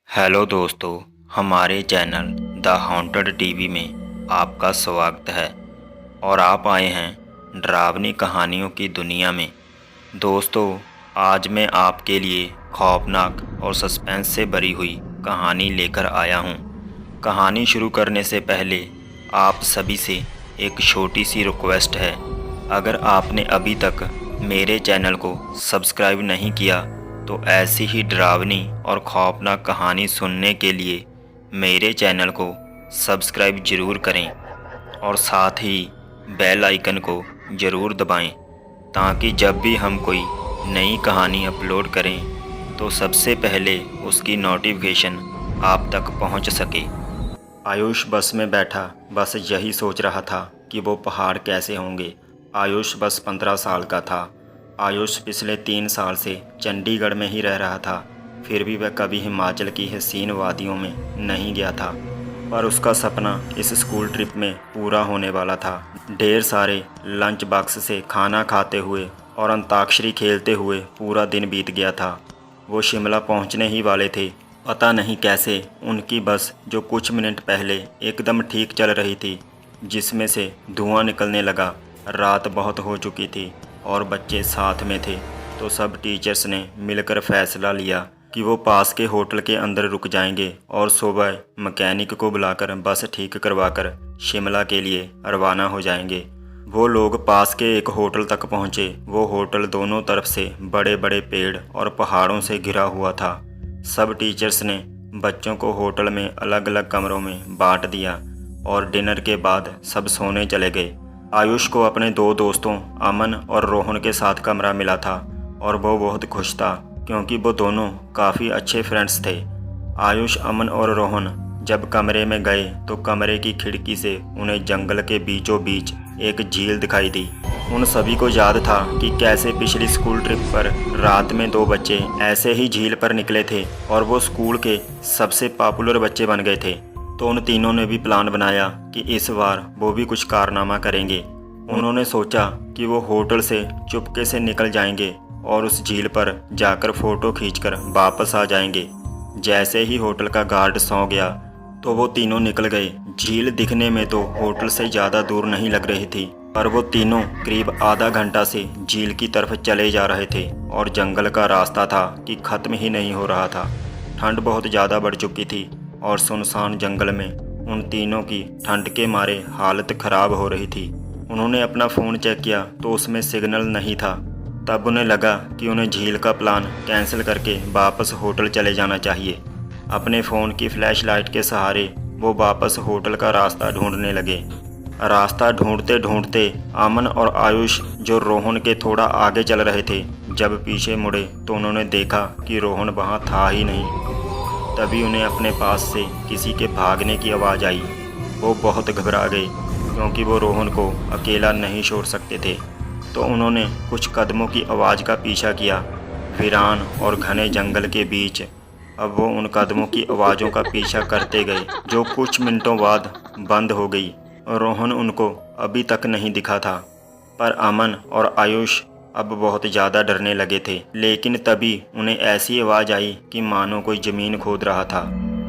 Hello दोस्तों, हमारे channel the haunted TV में आपका स्वागत है। और आप आए हैं डरावनी कहानियों की दुनिया में। दोस्तों, आज मैं आपके लिए खौफनाक और सस्पेंस से भरी हुई कहानी लेकर आया हूँ। कहानी शुरू करने से पहले आप सभी से एक छोटी सी रिक्वेस्ट है। अगर आपने अभी तक मेरे चैनल को सब्सक्राइब नहीं किया तो ऐसी ही डरावनी और खौफनाक कहानी सुनने के लिए मेरे चैनल को सब्सक्राइब ज़रूर करें और साथ ही बेल आइकन को ज़रूर दबाएं ताकि जब भी हम कोई नई कहानी अपलोड करें तो सबसे पहले उसकी नोटिफिकेशन आप तक पहुंच सके। आयुष बस में बैठा बस यही सोच रहा था कि वो पहाड़ कैसे होंगे। आयुष बस 15 साल का था। आयुष पिछले 3 साल से चंडीगढ़ में ही रह रहा था, फिर भी वह कभी हिमाचल की हसीन वादियों में नहीं गया था। पर उसका सपना इस स्कूल ट्रिप में पूरा होने वाला था। ढेर सारे लंच बॉक्स से खाना खाते हुए और अंताक्षरी खेलते हुए पूरा दिन बीत गया था। वो शिमला पहुंचने ही वाले थे। पता नहीं कैसे उनकी बस, जो कुछ मिनट पहले एकदम ठीक चल रही थी, जिसमें से धुआं निकलने लगा। रात बहुत हो चुकी थी और बच्चे साथ में थे, तो सब टीचर्स ने मिलकर फैसला लिया कि वो पास के होटल के अंदर रुक जाएंगे और सुबह मैकेनिक को बुलाकर बस ठीक करवाकर शिमला के लिए रवाना हो जाएंगे। वो लोग पास के एक होटल तक पहुँचे। वो होटल दोनों तरफ से बड़े बड़े पेड़ और पहाड़ों से घिरा हुआ था। सब टीचर्स ने बच्चों को होटल में अलग अलग कमरों में बांट दिया और डिनर के बाद सब सोने चले गए। आयुष को अपने 2 दोस्तों अमन और रोहन के साथ कमरा मिला था और वो बहुत खुश था क्योंकि वो दोनों काफ़ी अच्छे फ्रेंड्स थे। आयुष, अमन और रोहन जब कमरे में गए तो कमरे की खिड़की से उन्हें जंगल के बीचों बीच एक झील दिखाई दी। उन सभी को याद था कि कैसे पिछली स्कूल ट्रिप पर रात में 2 बच्चे ऐसे ही झील पर निकले थे और वो स्कूल के सबसे पॉपुलर बच्चे बन गए थे। तो उन तीनों ने भी प्लान बनाया कि इस बार वो भी कुछ कारनामा करेंगे। उन्होंने सोचा कि वो होटल से चुपके से निकल जाएंगे और उस झील पर जाकर फ़ोटो खींचकर वापस आ जाएंगे। जैसे ही होटल का गार्ड सौ गया तो वो तीनों निकल गए। झील दिखने में तो होटल से ज़्यादा दूर नहीं लग रही थी, पर वो तीनों करीब आधा घंटा से झील की तरफ चले जा रहे थे और जंगल का रास्ता था कि ख़त्म ही नहीं हो रहा था। ठंड बहुत ज़्यादा बढ़ चुकी थी और सुनसान जंगल में उन तीनों की ठंड के मारे हालत ख़राब हो रही थी। उन्होंने अपना फ़ोन चेक किया तो उसमें सिग्नल नहीं था। तब उन्हें लगा कि उन्हें झील का प्लान कैंसिल करके वापस होटल चले जाना चाहिए। अपने फ़ोन की फ्लैश लाइट के सहारे वो वापस होटल का रास्ता ढूंढने लगे। रास्ता ढूंढते ढूंढते अमन और आयुष, जो रोहन के थोड़ा आगे चल रहे थे, जब पीछे मुड़े तो उन्होंने देखा कि रोहन वहाँ था ही नहीं। तभी उन्हें अपने पास से किसी के भागने की आवाज़ आई। वो बहुत घबरा गए क्योंकि वो रोहन को अकेला नहीं छोड़ सकते थे। तो उन्होंने कुछ कदमों की आवाज़ का पीछा किया, वीरान और घने जंगल के बीच। अब वो उन कदमों की आवाज़ों का पीछा करते गए, जो कुछ मिनटों बाद बंद हो गई। रोहन उनको अभी तक नहीं दिखा था, पर अमन और आयुष अब बहुत ज़्यादा डरने लगे थे। लेकिन तभी उन्हें ऐसी आवाज़ आई कि मानो कोई ज़मीन खोद रहा था।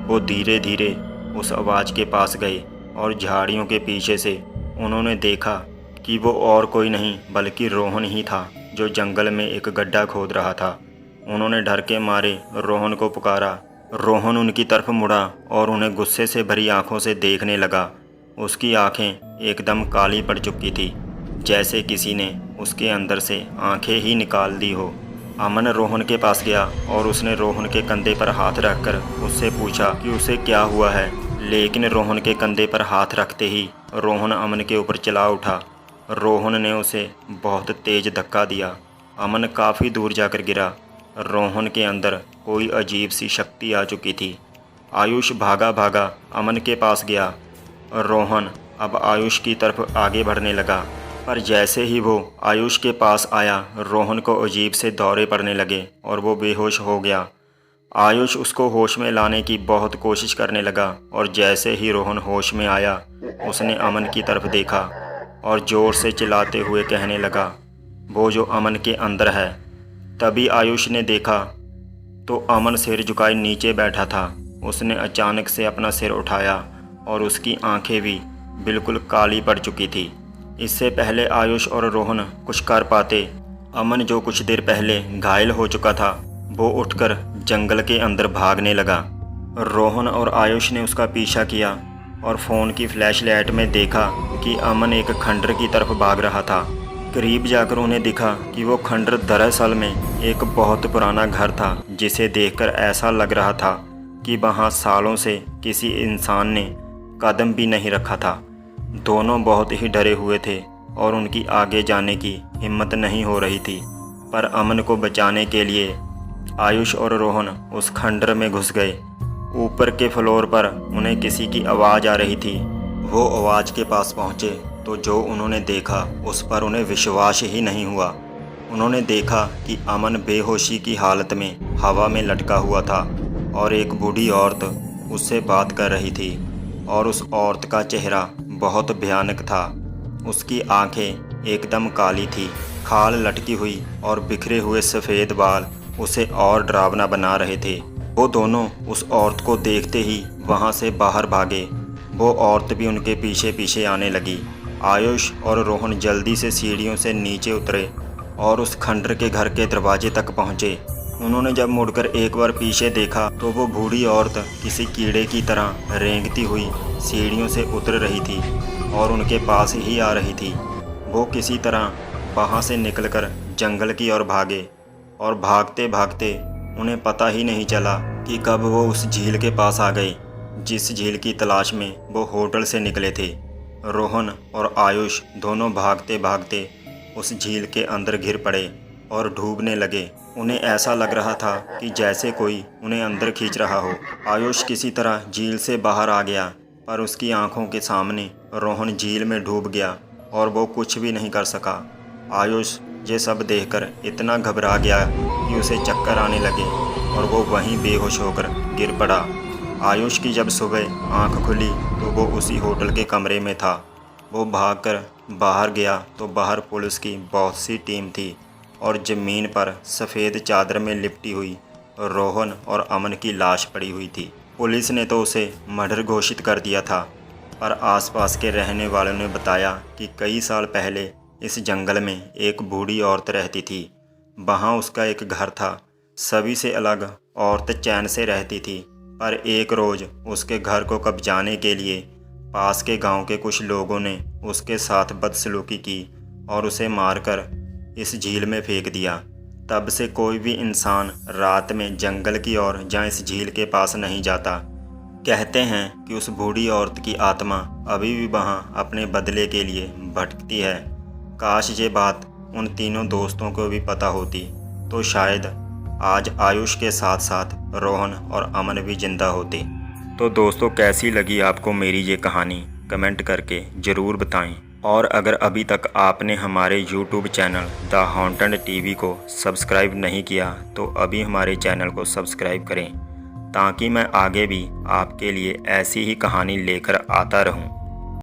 वो धीरे धीरे उस आवाज़ के पास गए और झाड़ियों के पीछे से उन्होंने देखा कि वो और कोई नहीं बल्कि रोहन ही था, जो जंगल में एक गड्ढा खोद रहा था। उन्होंने डर के मारे रोहन को पुकारा। रोहन उनकी तरफ मुड़ा और उन्हें गुस्से से भरी आंखों से देखने लगा। उसकी आंखें एकदम काली पड़ चुकी थी, जैसे किसी ने उसके अंदर से आंखें ही निकाल दी हो। अमन रोहन के पास गया और उसने रोहन के कंधे पर हाथ रखकर उससे पूछा कि उसे क्या हुआ है। लेकिन रोहन के कंधे पर हाथ रखते ही रोहन अमन के ऊपर चला उठा। रोहन ने उसे बहुत तेज धक्का दिया। अमन काफ़ी दूर जाकर गिरा। रोहन के अंदर कोई अजीब सी शक्ति आ चुकी थी। आयुष भागा भागा अमन के पास गया। रोहन अब आयुष की तरफ आगे बढ़ने लगा, पर जैसे ही वो आयुष के पास आया, रोहन को अजीब से दौरे पड़ने लगे और वो बेहोश हो गया। आयुष उसको होश में लाने की बहुत कोशिश करने लगा और जैसे ही रोहन होश में आया, उसने अमन की तरफ देखा और ज़ोर से चिल्लाते हुए कहने लगा, वो जो अमन के अंदर है। तभी आयुष ने देखा तो अमन सिर झुकाए नीचे बैठा था उसने अचानक से अपना सिर उठाया और उसकी आंखें भी बिल्कुल काली पड़ चुकी थी। इससे पहले आयुष और रोहन कुछ कर पाते, अमन जो कुछ देर पहले घायल हो चुका था वो उठकर जंगल के अंदर भागने लगा। रोहन और आयुष ने उसका पीछा किया और फ़ोन की फ्लैशलाइट में देखा कि अमन एक खंडर की तरफ भाग रहा था। करीब जाकर उन्हें दिखा कि वो खंडर दरअसल में एक बहुत पुराना घर था, जिसे देखकर ऐसा लग रहा था कि वहाँ सालों से किसी इंसान ने कदम भी नहीं रखा था। दोनों बहुत ही डरे हुए थे और उनकी आगे जाने की हिम्मत नहीं हो रही थी, पर अमन को बचाने के लिए आयुष और रोहन उस खंडर में घुस गए। ऊपर के फ्लोर पर उन्हें किसी की आवाज़ आ रही थी। वो आवाज़ के पास पहुँचे तो जो उन्होंने देखा उस पर उन्हें विश्वास ही नहीं हुआ। उन्होंने देखा कि अमन बेहोशी की हालत में हवा में लटका हुआ था और एक बूढ़ी औरत उससे बात कर रही थी और उस औरत का चेहरा बहुत भयानक था। उसकी आंखें एकदम काली थी, खाल लटकी हुई और बिखरे हुए सफ़ेद बाल उसे और डरावना बना रहे थे। वो दोनों उस औरत को देखते ही वहाँ से बाहर भागे। वो औरत भी उनके पीछे पीछे आने लगी। आयुष और रोहन जल्दी से सीढ़ियों से नीचे उतरे और उस खंडर के घर के दरवाजे तक पहुँचे। उन्होंने जब मुड़कर एक बार पीछे देखा तो वो बूढ़ी औरत किसी कीड़े की तरह रेंगती हुई सीढ़ियों से उतर रही थी और उनके पास ही आ रही थी। वो किसी तरह वहाँ से निकलकर जंगल की ओर भागे और भागते भागते उन्हें पता ही नहीं चला कि कब वो उस झील के पास आ गए, जिस झील की तलाश में वो होटल से निकले थे। रोहन और आयुष दोनों भागते भागते उस झील के अंदर गिर पड़े और डूबने लगे। उन्हें ऐसा लग रहा था कि जैसे कोई उन्हें अंदर खींच रहा हो। आयुष किसी तरह झील से बाहर आ गया, पर उसकी आंखों के सामने रोहन झील में डूब गया और वो कुछ भी नहीं कर सका। आयुष ये सब देखकर इतना घबरा गया कि उसे चक्कर आने लगे और वो वहीं बेहोश होकर गिर पड़ा। आयुष की जब सुबह आंख खुली तो वो उसी होटल के कमरे में था। वो भागकर बाहर गया तो बाहर पुलिस की बहुत सी टीम थी और ज़मीन पर सफ़ेद चादर में लिपटी हुई रोहन और अमन की लाश पड़ी हुई थी। पुलिस ने तो उसे मर्डर घोषित कर दिया था, पर आसपास के रहने वालों ने बताया कि कई साल पहले इस जंगल में एक बूढ़ी औरत रहती थी। वहाँ उसका एक घर था। सभी से अलग औरत चैन से रहती थी, पर एक रोज़ उसके घर को कब्जाने के लिए पास के गांव के कुछ लोगों ने उसके साथ बदसलूकी की और उसे मारकर इस झील में फेंक दिया। तब से कोई भी इंसान रात में जंगल की ओर या इस झील के पास नहीं जाता। कहते हैं कि उस बूढ़ी औरत की आत्मा अभी भी वहाँ अपने बदले के लिए भटकती है। काश ये बात उन तीनों दोस्तों को भी पता होती तो शायद आज आयुष के साथ साथ रोहन और अमन भी जिंदा होते। तो दोस्तों, कैसी लगी आपको मेरी ये कहानी कमेंट करके ज़रूर बताएं। और अगर अभी तक आपने हमारे YouTube channel the haunted TV को सब्सक्राइब नहीं किया तो अभी हमारे चैनल को सब्सक्राइब करें, ताकि मैं आगे भी आपके लिए ऐसी ही कहानी लेकर आता रहूं।